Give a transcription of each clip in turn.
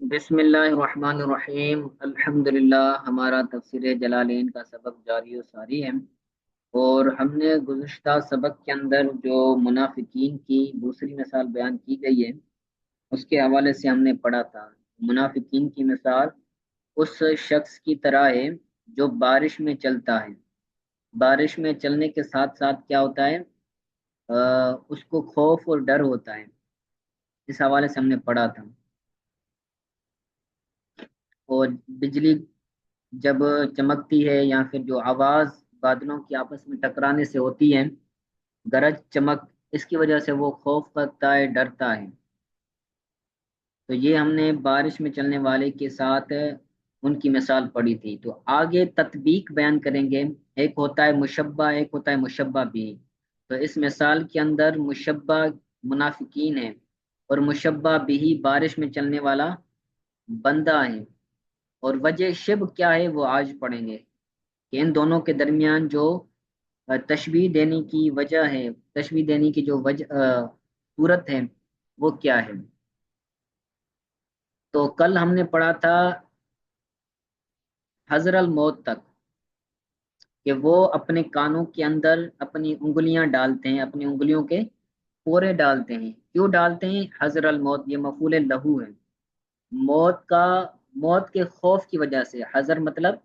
بسم اللہ الرحمن الرحیم الحمدللہ۔ ہمارا تفسیر جلالین کا سبق جاری و ساری ہے، اور ہم نے گزشتہ سبق کے اندر جو منافقین کی دوسری مثال بیان کی گئی ہے اس کے حوالے سے ہم نے پڑھا تھا۔ منافقین کی مثال اس شخص کی طرح ہے جو بارش میں چلتا ہے۔ بارش میں چلنے کے ساتھ ساتھ کیا ہوتا ہے؟ اس کو خوف اور ڈر ہوتا ہے۔ اس حوالے سے ہم نے پڑھا تھا۔ اور بجلی جب چمکتی ہے یا پھر جو آواز بادلوں کی آپس میں ٹکرانے سے ہوتی ہے، گرج چمک، اس کی وجہ سے وہ خوف کرتا ہے، ڈرتا ہے۔ تو یہ ہم نے بارش میں چلنے والے کے ساتھ ان کی مثال پڑھی تھی۔ تو آگے تطبیق بیان کریں گے۔ ایک ہوتا ہے مشبہ، ایک ہوتا ہے مشبہ بھی۔ تو اس مثال کے اندر مشبہ منافقین ہے اور مشبہ بھی بارش میں چلنے والا بندہ ہے، اور وجہ شب کیا ہے وہ آج پڑھیں گے کہ ان دونوں کے درمیان جو تشبیہ دینے کی وجہ ہے، تشبیہ دینے کی جو وجہ صورت ہے وہ کیا ہے۔ تو کل ہم نے پڑھا تھا حضر الموت تک، کہ وہ اپنے کانوں کے اندر اپنی انگلیاں ڈالتے ہیں، اپنی انگلیوں کے پورے ڈالتے ہیں۔ کیوں ڈالتے ہیں؟ حضر الموت، یہ مفعول لہو ہے، موت کا، موت کے خوف کی وجہ سے۔ حضر مطلب،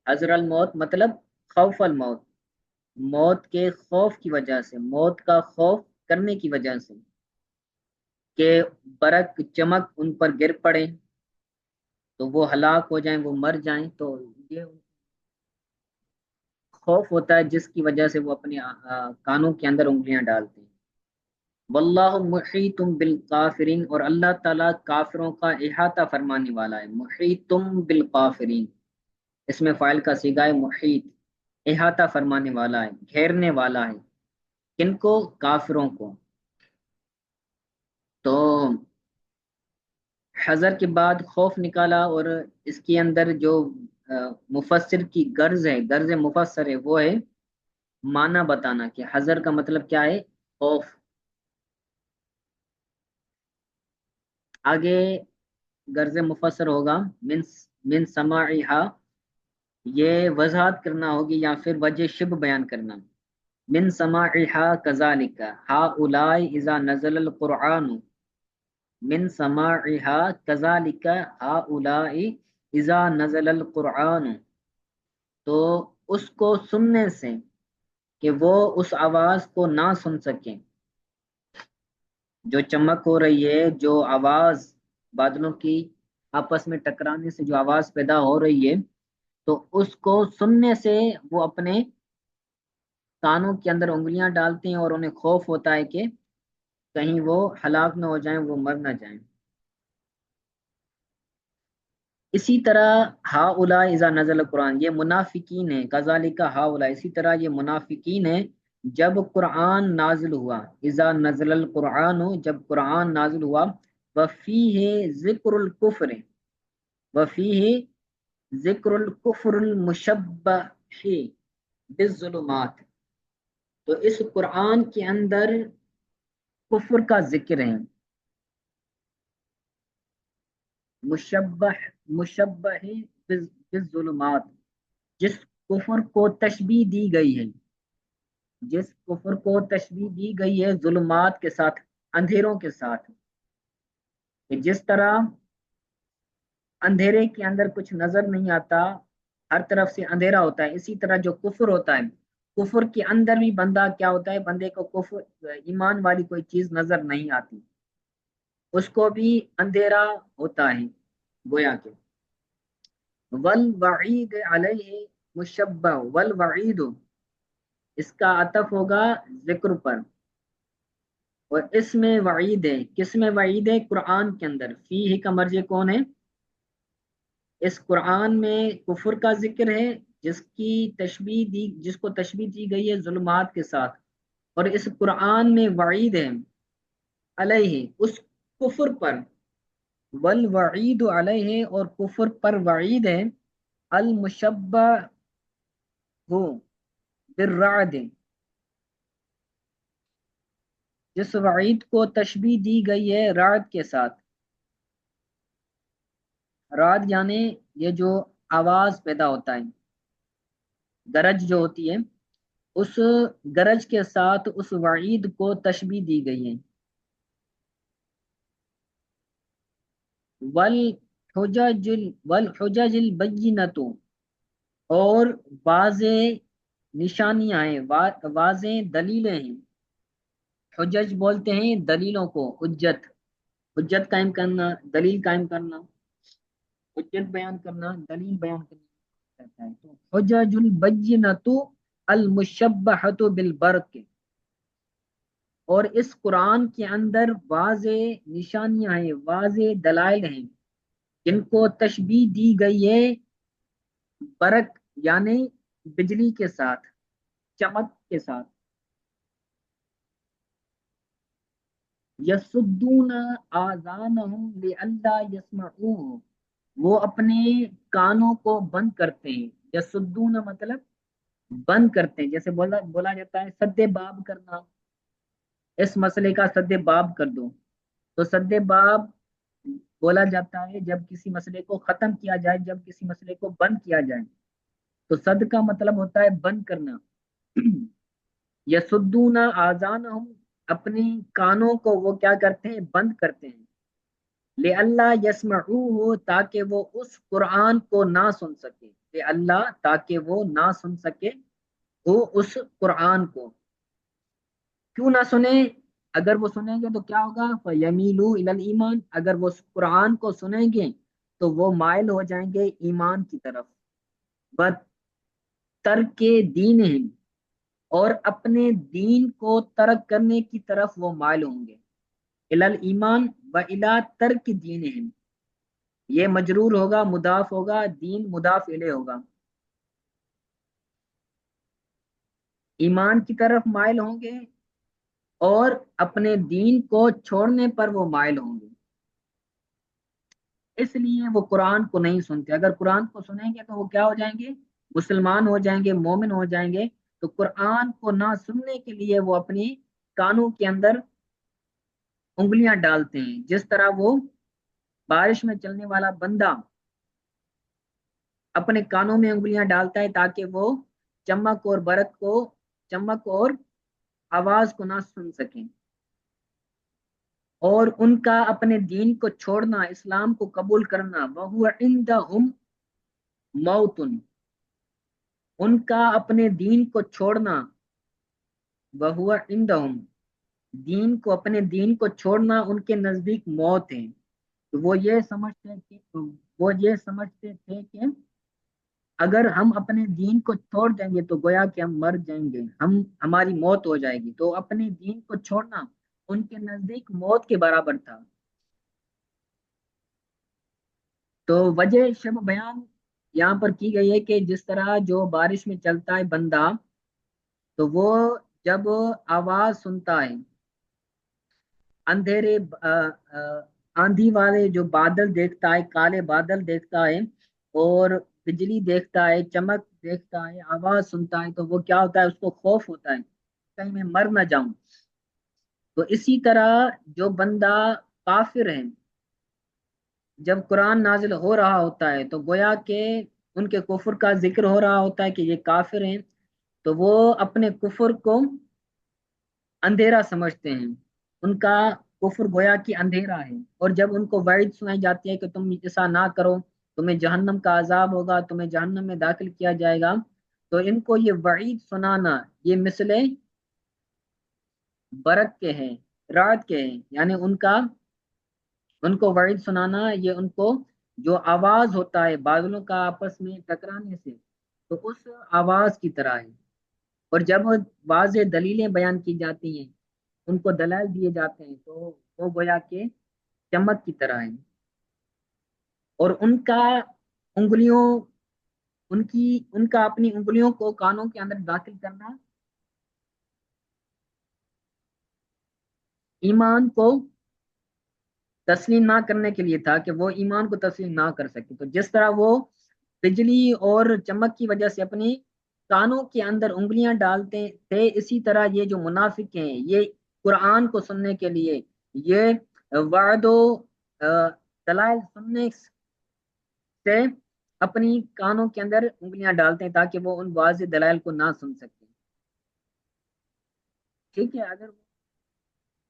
حضر الموت مطلب خوف الموت، موت کے خوف کی وجہ سے، موت کا خوف کرنے کی وجہ سے کہ برق چمک ان پر گر پڑے تو وہ ہلاک ہو جائیں، وہ مر جائیں۔ تو یہ خوف ہوتا ہے جس کی وجہ سے وہ اپنے کانوں کے اندر انگلیاں ڈالتے ہیں۔ واللہ محیط بالکافرین، اور اللہ تعالیٰ کافروں کا احاطہ فرمانے والا ہے۔ محیط بالکافرین، اس میں فاعل کا صیغہ ہے محیط، احاطہ فرمانے والا ہے، گھیرنے والا ہے۔ کن کو؟ کافروں کو۔ تو حذر کے بعد خوف نکالا، اور اس کے اندر جو مفسر کی غرض ہے، غرض مفسر ہے، وہ ہے معنی بتانا کہ حذر کا مطلب کیا ہے؟ خوف۔ آگے غرض مفسر ہوگا من سماعها، یہ وضاحت کرنا ہوگی یا پھر وجہ شب بیان کرنا۔ من سماعها کذالک هؤلاء اذا نزل القرآن، من سماعها کذالک هؤلاء اذا نزل القرآن، تو اس کو سننے سے کہ وہ اس آواز کو نہ سن سکیں، جو چمک ہو رہی ہے، جو آواز بادلوں کی آپس میں ٹکرانے سے جو آواز پیدا ہو رہی ہے، تو اس کو سننے سے وہ اپنے کانوں کے اندر انگلیاں ڈالتے ہیں، اور انہیں خوف ہوتا ہے کہ کہیں وہ ہلاک نہ ہو جائیں، وہ مر نہ جائیں۔ اسی طرح ہا اولا اذا نزل قرآن، یہ منافقین ہیں، کذالک ہا اولا، اسی طرح یہ منافقین ہیں جب قرآن نازل ہوا، اذا نزل القرآن، جب قرآن نازل ہوا، وفیہ ذکر الکفر، وفیہ ذکر الکفر المشبہ بالظلمات، تو اس قرآن کے اندر کفر کا ذکر ہے، مشبہ، مشبہ بالظلمات، جس کفر کو تشبیہ دی گئی ہے، جس کفر کو تشبیہ دی گئی ہے ظلمات کے ساتھ، اندھیروں کے ساتھ، کہ جس طرح اندھیرے کے اندر کچھ نظر نہیں آتا، ہر طرف سے اندھیرا ہوتا ہے، اسی طرح جو کفر ہوتا ہے، کفر کے اندر بھی بندہ کیا ہوتا ہے؟ بندے کو کفر، ایمان والی کوئی چیز نظر نہیں آتی، اس کو بھی اندھیرا ہوتا ہے گویا کہ۔ والوعید علیہ مشبہ، والوعید، اس کا عطف ہوگا ذکر پر، اور اس میں وعید ہے، کس میں وعید ہے؟ قرآن کے اندر۔ فیہ کا مرجع کون ہے؟ اس قرآن میں کفر کا ذکر ہے، جس کی تشبیہ دی، جس کو تشبیہ دی گئی ہے ظلمات کے ساتھ، اور اس قرآن میں وعید ہے علیہ، اس کفر پر، والوعید علیہ، اور کفر پر وعید ہے، المشبہ ہو بالرعد، جس وعید کو تشبیہ دی گئی ہے رعد کے ساتھ۔ رعد یعنی یہ جو آواز پیدا ہوتا ہے، گرج جو ہوتی ہے، اس گرج کے ساتھ اس وعید کو تشبیہ دی گئی ہے۔ والحجج البینۃ، اور واضح نشانیاں ہیں، واضح دلیلیں ہیں۔ حجج بولتے ہیں دلیلوں کو، حجت، حجت قائم کرنا، دلیل قائم کرنا، حجت بیان کرنا، دلیل بیان کرنا کہتا ہے۔ تو حجج البینۃ المشبہۃ بالبرق، اور اس قرآن کے اندر واضح نشانیاں ہیں، واضح دلائل ہیں، جن کو تشبیہ دی گئی ہے برق یعنی بجلی کے ساتھ، چمک کے ساتھ۔ یسدون آذانہم لئلا یسمعوہ، وہ اپنے کانوں کو بند کرتے ہیں۔ یسدون مطلب بند کرتے ہیں، جیسے بولا جاتا ہے سد باب کرنا، اس مسئلے کا سد باب کر دو، تو سد باب بولا جاتا ہے جب کسی مسئلے کو ختم کیا جائے، جب کسی مسئلے کو بند کیا جائے، تو سد کا مطلب ہوتا ہے بند کرنا۔ یسدون آذانہم، اپنی کانوں کو وہ کیا کرتے ہیں، بند کرتے ہیں۔ لئلا یسمعوہ، تاکہ وہ اس قرآن کو نہ سن سکے، لئلا تاکہ وہ نہ سن سکے، وہ اس قرآن کو کیوں نہ سنیں؟ اگر وہ سنیں گے تو کیا ہوگا؟ فَيَمِيلُوا إِلَى الْإِيمَانِ، اگر وہ اس قرآن کو سنیں گے تو وہ مائل ہو جائیں گے ایمان کی طرف۔ بد ترک دینہم، اور اپنے دین کو ترک کرنے کی طرف وہ مائل ہوں گے۔ الی الایمان و الی ترک دینہم، یہ مجرور ہوگا، مضاف ہوگا، دین مضاف الیہ ہوگا۔ ایمان کی طرف مائل ہوں گے اور اپنے دین کو چھوڑنے پر وہ مائل ہوں گے، اس لیے وہ قرآن کو نہیں سنتے۔ اگر قرآن کو سنیں گے تو وہ کیا ہو جائیں گے؟ مسلمان ہو جائیں گے، مومن ہو جائیں گے۔ تو قرآن کو نہ سننے کے لیے وہ اپنی کانوں کے اندر انگلیاں ڈالتے ہیں، جس طرح وہ بارش میں چلنے والا بندہ اپنے کانوں میں انگلیاں ڈالتا ہے تاکہ وہ چمک اور برق کو، چمک اور آواز کو نہ سن سکیں۔ اور ان کا اپنے دین کو چھوڑنا، اسلام کو قبول کرنا، وَهُوَ عِندَهُمْ مَوْتٌ، ان کا اپنے دین کو چھوڑنا، وَهُوَ عِندَهُمْ، دین کو، اپنے دین کو چھوڑنا ان کے نزدیک موت ہے۔ تو وہ یہ سمجھتے تھے کہ اگر ہم اپنے دین کو چھوڑ دیں گے تو گویا کہ ہم مر جائیں گے، ہماری موت ہو جائے گی۔ تو اپنے دین کو چھوڑنا ان کے نزدیک موت کے برابر تھا۔ تو وجہ شب بیان یہاں پر کی گئی ہے کہ جس طرح جو بارش میں چلتا ہے بندہ، تو وہ جب آواز سنتا ہے، اندھیرے آندھی والے جو بادل دیکھتا ہے، کالے بادل دیکھتا ہے، اور بجلی دیکھتا ہے، چمک دیکھتا ہے، آواز سنتا ہے، تو وہ کیا ہوتا ہے؟ اس کو خوف ہوتا ہے کہیں میں مر نہ جاؤں۔ تو اسی طرح جو بندہ کافر ہے، جب قرآن نازل ہو رہا ہوتا ہے تو گویا کہ ان کے کفر کا ذکر ہو رہا ہوتا ہے کہ یہ کافر ہیں، تو وہ اپنے کفر کو اندھیرا سمجھتے ہیں، ان کا کفر گویا کہ اندھیرا ہے۔ اور جب ان کو وعید سنائی جاتی ہے کہ تم ایسا نہ کرو، تمہیں جہنم کا عذاب ہوگا، تمہیں جہنم میں داخل کیا جائے گا، تو ان کو یہ وعید سنانا، یہ مثلیں برق کے ہیں، رات کے ہیں، یعنی ان کو وعید سنانا، یہ ان کو جو آواز ہوتا ہے بادلوں کا آپس میں ٹکرانے سے، تو اس آواز کی طرح ہے۔ اور جب واضح دلیلیں بیان کی جاتی ہیں، ان کو دلائل دیے جاتے ہیں، تو وہ گویا کہ چمک کی طرح ہے۔ اور ان کا انگلیوں، ان کا اپنی انگلیوں کو کانوں کے اندر داخل کرنا ایمان کو تسلیم نہ کرنے کے لیے تھا، کہ وہ ایمان کو تسلیم نہ کر سکے۔ تو جس طرح وہ بجلی اور چمک کی وجہ سے اپنی کانوں کے اندر انگلیاں ڈالتے تھے، اسی طرح یہ جو منافق ہیں، یہ قرآن کو سننے کے لیے، یہ وعد و دلائل سننے سے اپنی کانوں کے اندر انگلیاں ڈالتے ہیں تاکہ وہ ان واضح دلائل کو نہ سن سکیں. ٹھیک ہے، اگر وہ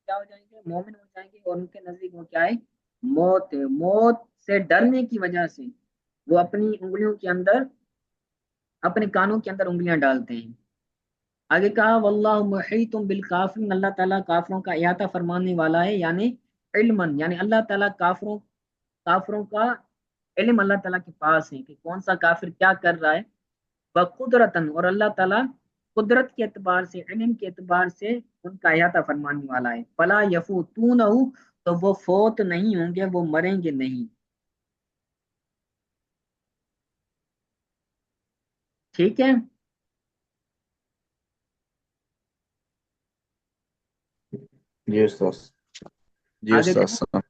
کیا ہو جائیں گے، مومن ہو جائیں گے، اور ان کے نزدیک وہ کیا ہے، موت ہے. موت سے ڈرنے کی وجہ سے وہ اپنی انگلیوں کے اندر، اپنے کانوں کے اندر انگلیاں ڈالتے ہیں. آگے کہا واللہ محیط بالکافرین، اللہ تعالیٰ کافروں کا احاطہ فرمانے والا ہے، یعنی علمن، یعنی اللہ تعالیٰ کافروں کا علم اللہ تعالیٰ کے پاس ہے کہ کون سا کافر کیا کر رہا ہے. بقدرتن، اور اللہ تعالیٰ قدرت کے اعتبار سے، علم کے اعتبار سے ان کا احاطہ فرمانے والا ہے. فلا یفوتونہ، تو وہ فوت نہیں ہوں گے، وہ مریں گے نہیں. ٹھیک ہے. جی استاذ. جی آگے استاذ چلیں. سلام.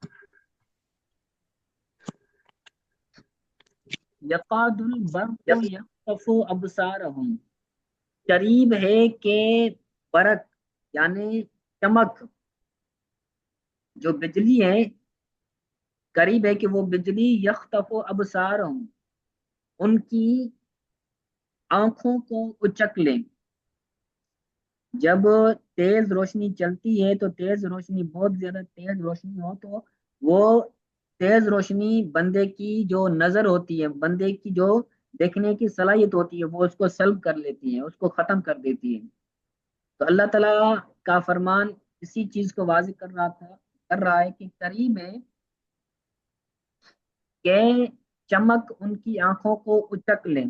یقاد البرق یخطف ابصارہم، قریب ہے کہ برق یعنی چمک، جو بجلی ہے، قریب ہے کہ وہ بجلی یخطف ابصارہم، ان کی آنکھوں کو اچک لیں. جب تیز روشنی چلتی ہے تو تیز روشنی، بہت زیادہ تیز روشنی ہو تو وہ تیز روشنی بندے کی جو نظر ہوتی ہے، بندے کی جو دیکھنے کی صلاحیت ہوتی ہے، وہ اس کو سلب کر لیتی ہے، اس کو ختم کر دیتی ہے. تو اللہ تعالیٰ کا فرمان اسی چیز کو واضح کر رہا ہے کہ قریب ہے کہ چمک ان کی آنکھوں کو اچک لیں.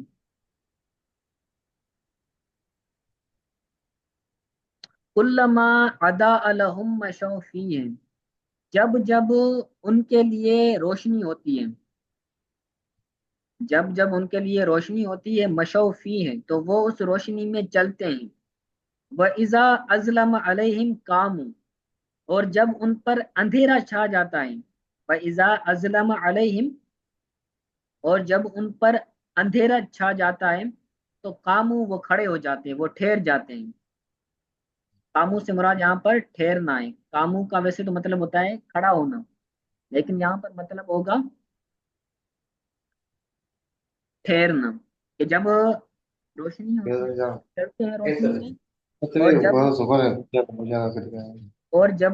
کلما اضاء لهم مشوا فیہ، جب جب ان کے لیے روشنی ہوتی ہے، جب جب ان کے لیے روشنی ہوتی ہے، مشوا فیہ، تو وہ اس روشنی میں چلتے ہیں. وَإِذَا أَظْلَمَ عَلَيْهِمْ قَامُوا، اور جب ان پر اندھیرا چھا جاتا ہے. وَإِذَا أَظْلَمَ عَلَيْهِمْ، اور جب ان پر اندھیرا چھا جاتا ہے تو قاموا، وہ کھڑے ہو جاتے ہیں، وہ ٹھہر جاتے ہیں. قاموا سے مراد یہاں پر ٹھہرنا ہے. قاموا کا ویسے تو مطلب ہوتا ہے کھڑا ہونا، لیکن یہاں پر مطلب ہوگا ٹھہرنا، کہ جب روشنی ہوتی ہے تو چلتے ہیں روشنی میں، اور جب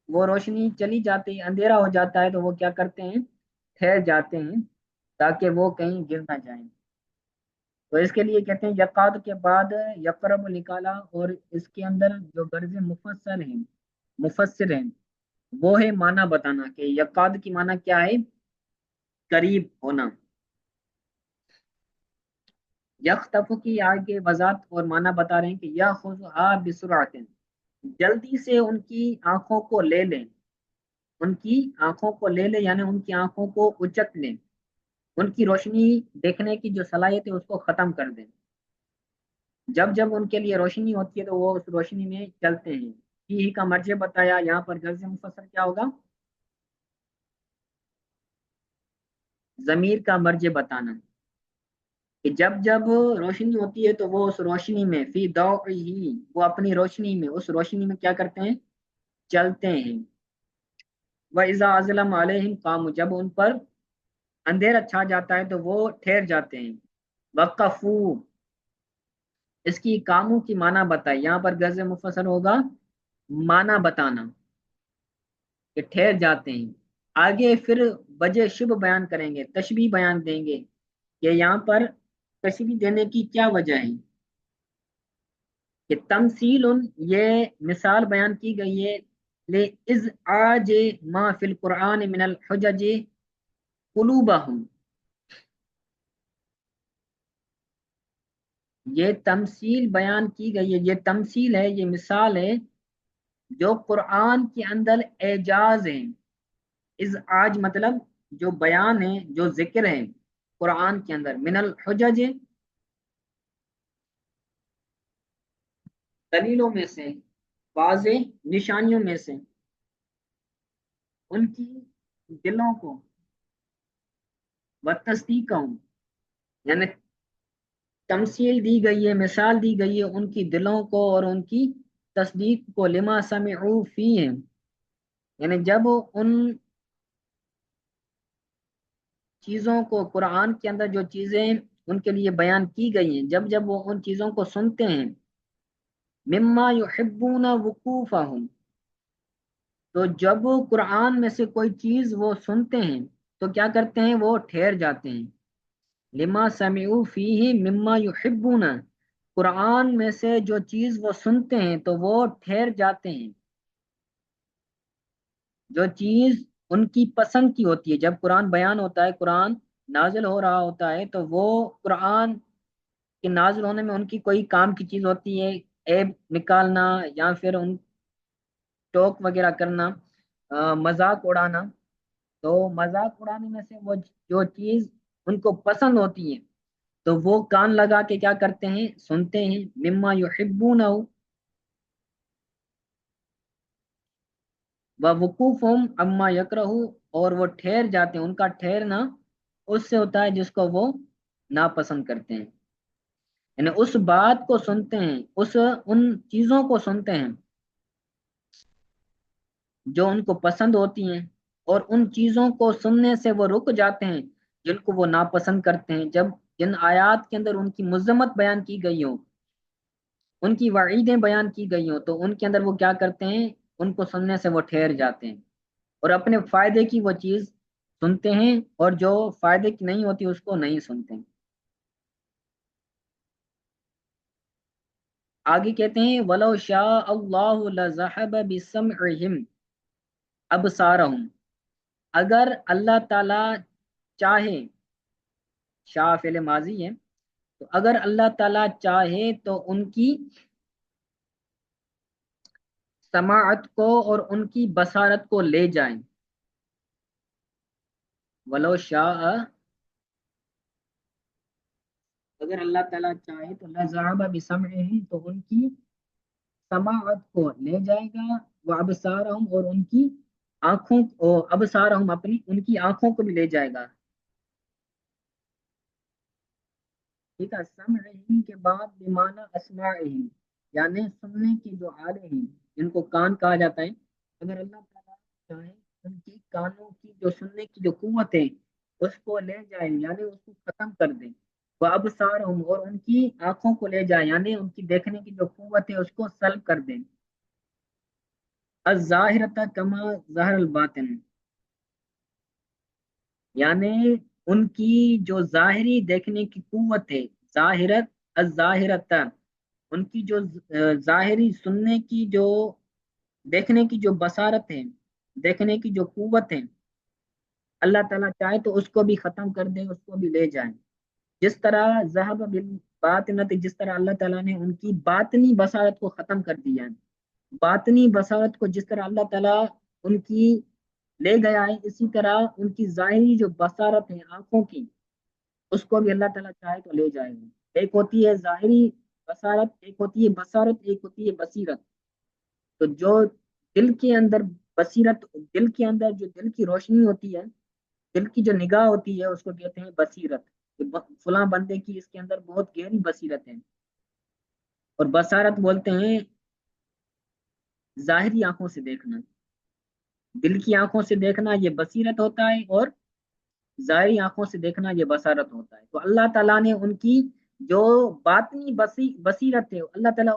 وہ روشنی چلی جاتی ہے، اندھیرا ہو جاتا ہے، تو وہ کیا کرتے ہیں، ٹھہر جاتے ہیں تاکہ وہ کہیں گر نہ جائیں. تو اس کے لیے کہتے ہیں یقاد کے بعد یقرب نکالا، اور اس کے اندر جو غرض مفسر ہیں وہ ہے معنی بتانا، کہ یقاد کی معنی کیا ہے، قریب ہونا. یخطف کی آگے وضاحت اور معنی بتا رہے ہیں کہ یاخذھا بسرعۃ، جلدی سے ان کی آنکھوں کو لے لیں، ان کی آنکھوں کو لے لیں، یعنی ان کی آنکھوں کو اچک لیں، ان کی روشنی دیکھنے کی جو صلاحیت ہے اس کو ختم کر دیں. جب جب ان کے لیے روشنی ہوتی ہے تو وہ اس روشنی میں چلتے ہیں. ہی کا مرجع بتایا، یہاں پر غرض مفسر کیا ہوگا، ضمیر کا مرجع بتانا، کہ جب جب روشنی ہوتی ہے تو وہ اس روشنی میں، فی ضوئہ، وہ اپنی روشنی میں، اس روشنی میں کیا کرتے ہیں، چلتے ہیں. وَإِذَا أَظْلَمَ عَلَيْهِمْ قَامُوا، جب ان پر اندھیرا چھا جاتا ہے تو وہ ٹھہر جاتے ہیں. وقفو، اس کی کاموں کی معنی بتائی، یہاں پر غرض مفسر ہوگا معنی بتانا، کہ ٹھہر جاتے ہیں. آگے پھر وجہ شبہ بیان کریں گے، تشبیہ بیان دیں گے کہ یہاں پر تشبیہ دینے کی کیا وجہ ہے. کہ تمثیل، یہ مثال بیان کی گئی ہے، لِإِزْعَاجِ مَا فِي الْقُرْآنِ مِنَ الْحُجَجِ قُلُوبَهُمْ، یہ تمثیل بیان کی گئی ہے، یہ تمثیل ہے، یہ مثال ہے جو قرآن کے اندر اعجاز ہیں. ازعاج مطلب جو بیان ہے، جو ذکر ہے قرآن کے اندر، من الحجج، دلیلوں میں سے، واضح نشانیوں میں سے، ان کی دلوں کو، و تصدیقوں، یعنی تمثیل دی گئی ہے، مثال دی گئی ہے ان کی دلوں کو اور ان کی تصدیق کو، لما سمعوا فیہ، یعنی جب ان چیزوں کو قرآن کے اندر جو چیزیں ان کے لیے بیان کی گئی ہیں، جب جب وہ ان چیزوں کو سنتے ہیں، مما یحبون وقوفہم، تو جب قرآن میں سے کوئی چیز وہ سنتے ہیں تو کیا کرتے ہیں؟ وہ ٹھہر جاتے ہیں۔ لما سمعوا فیہ مما یحبون، قرآن میں سے جو چیز وہ سنتے ہیں تو وہ ٹھہر جاتے ہیں، جو چیز ان کی پسند کی ہوتی ہے۔ جب قرآن بیان ہوتا ہے، قرآن نازل ہو رہا ہوتا ہے، تو وہ قرآن کے نازل ہونے میں ان کی کوئی کام کی چیز ہوتی ہے، عیب نکالنا یا پھر ان ٹوک وغیرہ کرنا، مذاق اڑانا، تو مذاق اڑانے میں سے وہ جو چیز ان کو پسند ہوتی ہے تو وہ کان لگا کے کیا کرتے ہیں؟ سنتے ہیں۔ مما یحبون ووقوفہم اما یکرہ، اور وہ ٹھہر جاتے ہیں، ان کا ٹھہرنا اس سے ہوتا ہے جس کو وہ ناپسند کرتے ہیں، یعنی اس بات کو سنتے ہیں، ان چیزوں کو سنتے ہیں جو ان کو پسند ہوتی ہیں، اور ان چیزوں کو سننے سے وہ رک جاتے ہیں جن کو وہ ناپسند کرتے ہیں۔ جب جن آیات کے اندر ان کی مذمت بیان کی گئی ہو، ان کی وعیدیں بیان کی گئی ہوں، تو ان کے اندر وہ کیا کرتے ہیں؟ ان کو سننے سے وہ ٹھہر جاتے ہیں اور اپنے فائدے کی وہ چیز سنتے ہیں، اور جو فائدے کی نہیں ہوتی اس کو نہیں سنتے ہیں۔ آگے کہتے ہیں وَلَوْ شَاءَ اللَّهُ لَذَهَبَ بِسَمْعِهِمْ أَبْصَارَهُمْ، اگر اللہ تعالی چاہے، شاء فعل ماضی ہے، تو اگر اللہ تعالی چاہے تو ان کی سماعت کو اور ان کی بصارت کو لے جائیں۔ ولو شاء، اگر اللہ تعالیٰ چاہے تو لذهب بسمعهم، تو ان کی سماعت کو لے جائے گا، وہ ابصارہم، اور ان کی آنکھوں کو، ابصارہم اپنی ان کی آنکھوں کو بھی لے جائے گا۔ ٹھیک ہے، سمعہم کے بعد بمعنی اسماعہم، یعنی سننے کے جو آلے ہیں جن کو کان کہا جاتا ہے، اگر اللہ تعالیٰ چاہے ان کی کانوں کی جو سننے کی جو قوت ہے اس کو لے جائیں، یعنی اس کو ختم کر دیں، وہ ابصارہم، اور ان کی آنکھوں کو لے جائیں، یعنی ان کی دیکھنے کی جو قوت ہے اس کو سلب کر دیں۔ الظاہرۃ کما ظاہر الباطن، یعنی ان کی جو ظاہری دیکھنے کی قوت ہے، ظاہرت، الظاہرۃ، ان کی جو ظاہری سننے کی جو، دیکھنے کی جو بصارت ہے، دیکھنے کی جو قوت ہے، اللہ تعالیٰ چاہے تو اس کو بھی ختم کر دے، اس کو بھی لے جائیں۔ جس طرح ذہب بالباطنۃ، جس طرح اللہ تعالیٰ نے ان کی باطنی بصارت کو ختم کر دیا ہے، باطنی بصارت کو جس طرح اللہ تعالیٰ ان کی لے گیا ہے، اسی طرح ان کی ظاہری جو بصارت ہے آنکھوں کی، اس کو بھی اللہ تعالیٰ چاہے تو لے جائے گا۔ ایک ہوتی ہے ظاہری بصارت، ایک ہوتی ہے بصارت، ایک ہوتی ہے بصیرت۔ تو جو دل کے اندر بصیرت، دل کے اندر جو دل کی روشنی ہوتی ہے، دل کی جو نگاہ ہوتی ہے اس کو کہتے ہیں بصیرت، کہ فلاں بندے کی اس کے اندر بہت گہری بصیرت ہے۔ اور بصارت بولتے ہیں ظاہری آنکھوں سے دیکھنا، دل کی آنکھوں سے دیکھنا یہ بصیرت ہوتا ہے، اور ظاہری آنکھوں سے دیکھنا یہ بصارت ہوتا ہے۔ تو اللہ تعالیٰ نے ان کی جو باطنی بصیرت ہے، اللہ تعالیٰ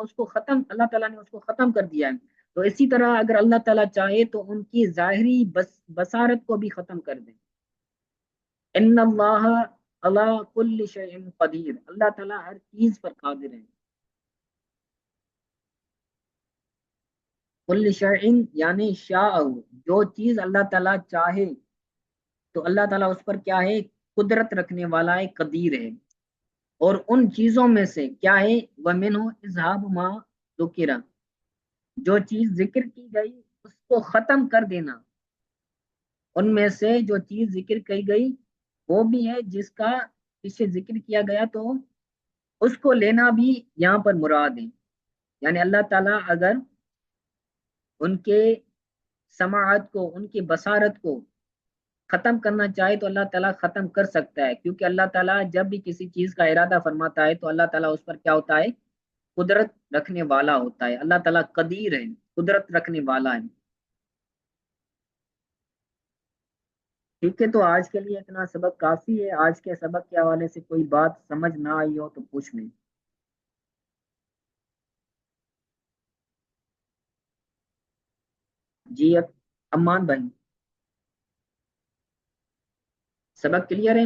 نے اس کو ختم کر دیا ہے۔ تو اسی طرح اگر اللہ تعالیٰ چاہے تو ان کی ظاہری بصارت کو بھی ختم کر دیں۔ ان اللہ علی کل شیء قدیر، اللہ تعالیٰ ہر چیز پر قادر ہے۔ کل شیء یعنی شاء، جو چیز اللہ تعالیٰ چاہے تو اللہ تعالیٰ اس پر کیا ہے؟ قدرت رکھنے والا ہے، قدیر ہے۔ اور ان چیزوں میں سے کیا ہے؟ وَمِنْهُ اِذْهَابُ مَا ذُكِرَ، جو چیز ذکر کی گئی اس کو ختم کر دینا، ان میں سے جو چیز ذکر کی گئی وہ بھی ہے جس کا اسے ذکر کیا گیا، تو اس کو لینا بھی یہاں پر مراد ہے۔ یعنی اللہ تعالیٰ اگر ان کے سماعت کو، ان کی بصارت کو ختم کرنا چاہے تو اللہ تعالیٰ ختم کر سکتا ہے، کیونکہ اللہ تعالیٰ جب بھی کسی چیز کا ارادہ فرماتا ہے تو اللہ تعالیٰ اس پر کیا ہوتا ہے؟ قدرت رکھنے والا ہوتا ہے۔ اللہ تعالیٰ قدیر ہے، قدرت رکھنے والا ہے۔ ٹھیک ہے، تو آج کے لیے اتنا سبق کافی ہے. آج کے سبق کے حوالے سے کوئی بات سمجھ نہ آئی ہو تو پوچھ لیں. جی اب امان بھائی، سبق کلیئر ہے؟